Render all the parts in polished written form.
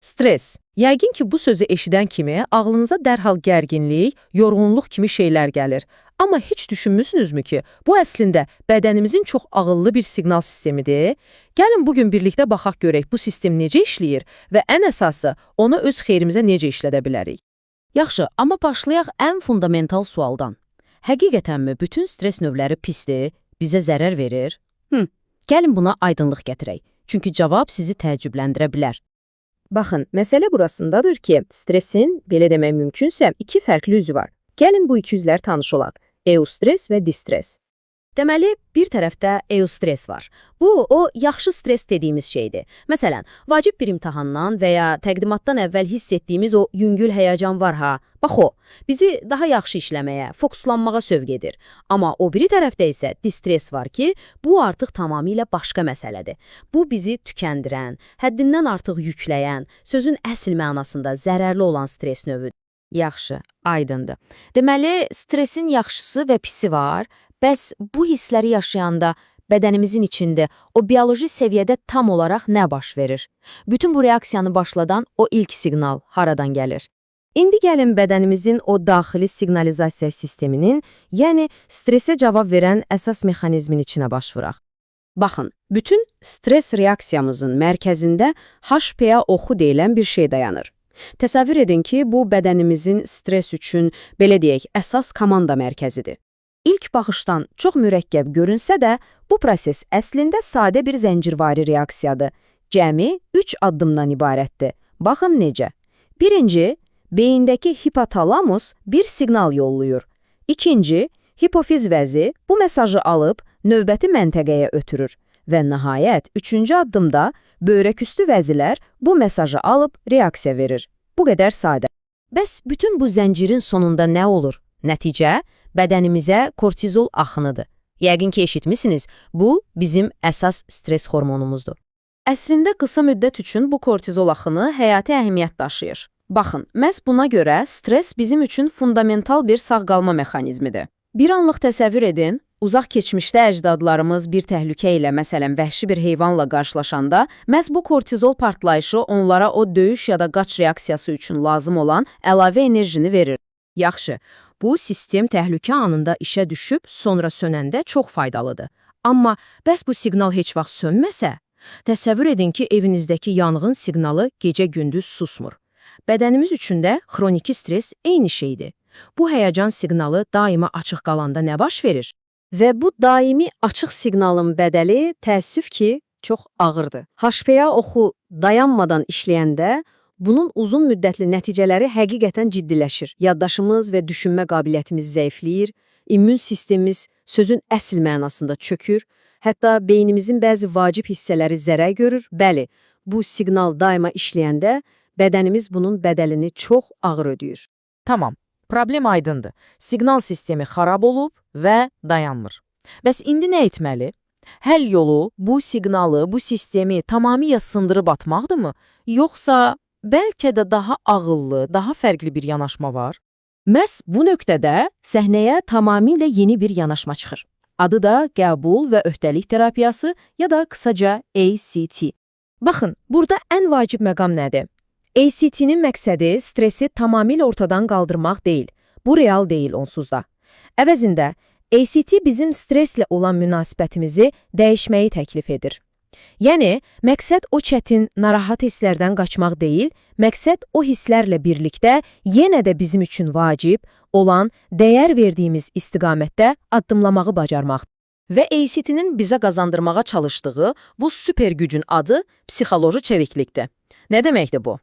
Stress. Yəqin ki, bu sözü eşidən kimi ağlınıza dərhal gərginlik, yorğunluq kimi şeylər gəlir. Amma heç düşünmüsünüzmü ki, bu əslində bədənimizin çox ağıllı bir siqnal sistemidir? Gəlin bugün birlikdə baxaq görək bu sistem necə işləyir və ən əsası onu öz xeyrimizə necə işlədə bilərik. Yaxşı, amma başlayaq ən fundamental sualdan. Həqiqətənmi bütün stres növləri pisdir, bizə zərər verir? Gəlin buna aydınlıq gətirək. Çünki cavab sizi təəccübləndirə bilər. Baxın, məsələ burasındadır ki, stressin, belə demək mümkünsə, iki fərqli üzü var. Gəlin bu iki üzlər tanış olaq. Eustres və distres. Deməli, bir tərəfdə eustres var. Bu, o yaxşı stres dediyimiz şeydir. Məsələn, vacib bir imtahandan və ya təqdimatdan əvvəl hiss etdiyimiz o yüngül həyəcan var ha. Bax o, bizi daha yaxşı işləməyə, fokuslanmağa sövq edir. Amma o biri tərəfdə isə distres var ki, bu artıq tamamilə başqa məsələdir. Bu bizi tükəndirən, həddindən artıq yükləyən, sözün əsl mənasında zərərli olan stres növüdür. Yaxşı, aydındır. Deməli, stresin yaxşısı və pisi var. Bəs bu hissləri yaşayanda bədənimizin içində o bioloji səviyyədə tam olaraq nə baş verir? Bütün bu reaksiyanı başladan o ilk siqnal haradan gəlir? İndi gəlin bədənimizin o daxili siqnalizasiya sisteminin, yəni stresə cavab verən əsas mexanizmin içinə baş vuraq. Baxın, bütün stres reaksiyamızın mərkəzində HPA oxu deyilən bir şey dayanır. Təsəvvür edin ki, bu bədənimizin stres üçün, belə deyək, əsas komanda mərkəzidir. İlk baxışdan çox mürəkkəb görünsə də, bu proses əslində sadə bir zəncirvari reaksiyadır. Cəmi 3 addımdan ibarətdir. Baxın necə. Birinci, beyindəki hipotalamus bir siqnal yollayır. İkinci, hipofiz vəzi bu mesajı alıb növbəti məntəqəyə ötürür. Və nəhayət, üçüncü addımda böyrəküstü vəzilər bu mesajı alıb reaksiya verir. Bu qədər sadə. Bəs bütün bu zəncirin sonunda nə olur? Nəticə, bədənimizə kortizol axınıdır. Yəqin ki, eşitmisiniz, bu bizim əsas stres hormonumuzdur. Əslində qısa müddət üçün bu kortizol axını həyati əhəmiyyət daşıyır. Baxın, məhz buna görə stres bizim üçün fundamental bir sağ qalma mexanizmidir. Bir anlıq təsəvvür edin, uzaq keçmişdə əcdadlarımız bir təhlükə ilə, məsələn, vəhşi bir heyvanla qarşılaşanda, məhz bu kortizol partlayışı onlara o döyüş ya da qaç reaksiyası üçün lazım olan əlavə enerjini verir. Yaxşı, bu sistem təhlükə anında işə düşüb, sonra sönəndə çox faydalıdır. Amma bəs bu siqnal heç vaxt sönməsə? Təsəvvür edin ki, evinizdəki yanğın siqnalı gecə-gündüz susmur. Bədənimiz üçün də xroniki stres eyni şeydir. Bu həyəcan siqnalı daima açıq qalanda nə baş verir? Və bu daimi açıq siqnalın bədəli, təəssüf ki, çox ağırdır. HPA oxu dayanmadan işləyəndə, bunun uzun müddətli nəticələri həqiqətən ciddiləşir. Yaddaşımız və düşünmə qabiliyyətimiz zəifləyir, immun sistemimiz sözün əsl mənasında çökür, hətta beynimizin bəzi vacib hissələri zərər görür. Bəli, bu siqnal daima işləyəndə bədənimiz bunun bədəlini çox ağır ödəyir. Tamam, problem aydındır. Siqnal sistemi xarab olub və dayanmır. Bəs indi nə etməli? Həll yolu bu siqnalı, bu sistemi tamamilə sındırıb atmaqdırmı? Yoxsa bəlkə də daha ağıllı, daha fərqli bir yanaşma var? Məhz bu nöqtədə səhnəyə tamamilə yeni bir yanaşma çıxır. Adı da qəbul və öhdəlik terapiyası ya da qısaca ACT. Baxın, burada ən vacib məqam nədir? ACT-nin məqsədi stresi tamamilə ortadan qaldırmaq deyil. Bu real deyil onsuz da. Əvəzində, ACT bizim streslə olan münasibətimizi dəyişməyi təklif edir. Yəni, məqsəd o çətin, narahat hisslərdən qaçmaq deyil, məqsəd o hisslərlə birlikdə yenə də bizim üçün vacib olan, dəyər verdiyimiz istiqamətdə addımlamağı bacarmaqdır. Və ACT-nin bizə qazandırmağa çalışdığı bu süper gücün adı psixoloji çeviklikdir. Nə deməkdir bu?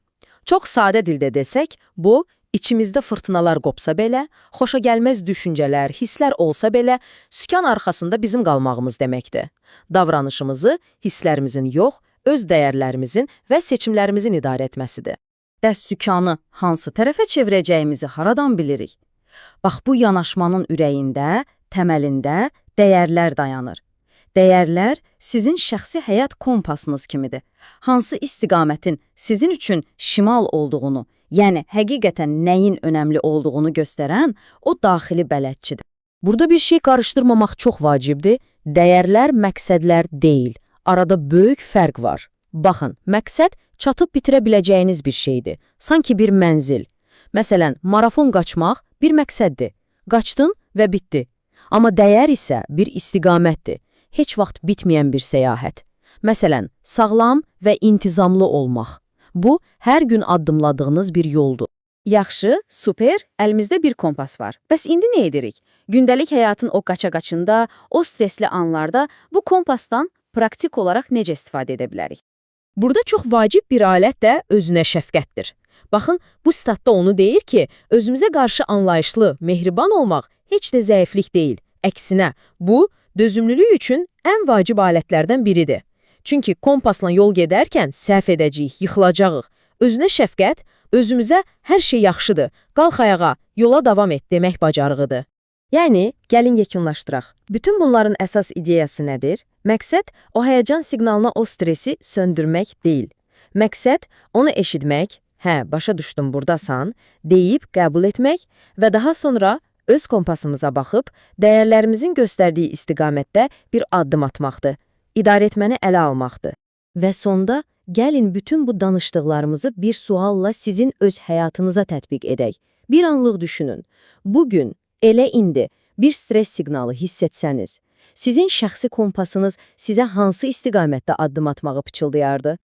Çox sadə dildə desək, bu, içimizdə fırtınalar qopsa belə, xoşagəlməz düşüncələr, hisslər olsa belə, sükan arxasında bizim qalmağımız deməkdir. Davranışımızı hisslərimizin yox, öz dəyərlərimizin və seçimlərimizin idarə etməsidir. Bəs sükanı hansı tərəfə çevirəcəyimizi haradan bilirik? Bax, bu yanaşmanın ürəyində, təməlində dəyərlər dayanır. Dəyərlər sizin şəxsi həyat kompasınız kimidir. Hansı istiqamətin sizin üçün şimal olduğunu, yəni həqiqətən nəyin önəmli olduğunu göstərən o daxili bələdçidir. Burada bir şey qarışdırmamaq çox vacibdir. Dəyərlər məqsədlər deyil. Arada böyük fərq var. Baxın, məqsəd çatıb bitirə biləcəyiniz bir şeydir. Sanki bir mənzil. Məsələn, marafon qaçmaq bir məqsəddir. Qaçdın və bitdi. Amma dəyər isə bir istiqamətdir. Heç vaxt bitməyən bir səyahət. Məsələn, sağlam və intizamlı olmaq. Bu, hər gün addımladığınız bir yoldur. Yaxşı, super, əlimizdə bir kompas var. Bəs indi nə edirik? Gündəlik həyatın o qaça-qaçında, o stresli anlarda bu kompasdan praktik olaraq necə istifadə edə bilərik? Burada çox vacib bir alət də özünə şəfqətdir. Baxın, bu statda onu deyir ki, özümüzə qarşı anlayışlı, mehriban olmaq heç də zəiflik deyil. Əksinə, bu, dözümlülük üçün ən vacib alətlərdən biridir. Çünki kompasla yol gedərkən səhv edəcəyik, yıxılacağıq. Özünə şəfqət, özümüzə hər şey yaxşıdır, qalx ayağa, yola davam et demək bacarığıdır. Yəni, gəlin yekunlaşdıraq. Bütün bunların əsas ideyası nədir? Məqsəd o həyəcan siqnalına o stresi söndürmək deyil. Məqsəd onu eşitmək, hə, başa düşdüm burdasan, deyib qəbul etmək və daha sonra öz kompasımıza baxıb dəyərlərimizin göstərdiyi istiqamətdə bir addım atmaqdır. İdarə etməni ələ almaqdır. Və sonda gəlin bütün bu danışdıqlarımızı bir sualla sizin öz həyatınıza tətbiq edək. Bir anlıq düşünün. Bugün, elə indi bir stres siqnalı hiss etsəniz, sizin şəxsi kompasınız sizə hansı istiqamətdə addım atmağı pıçıldayardı?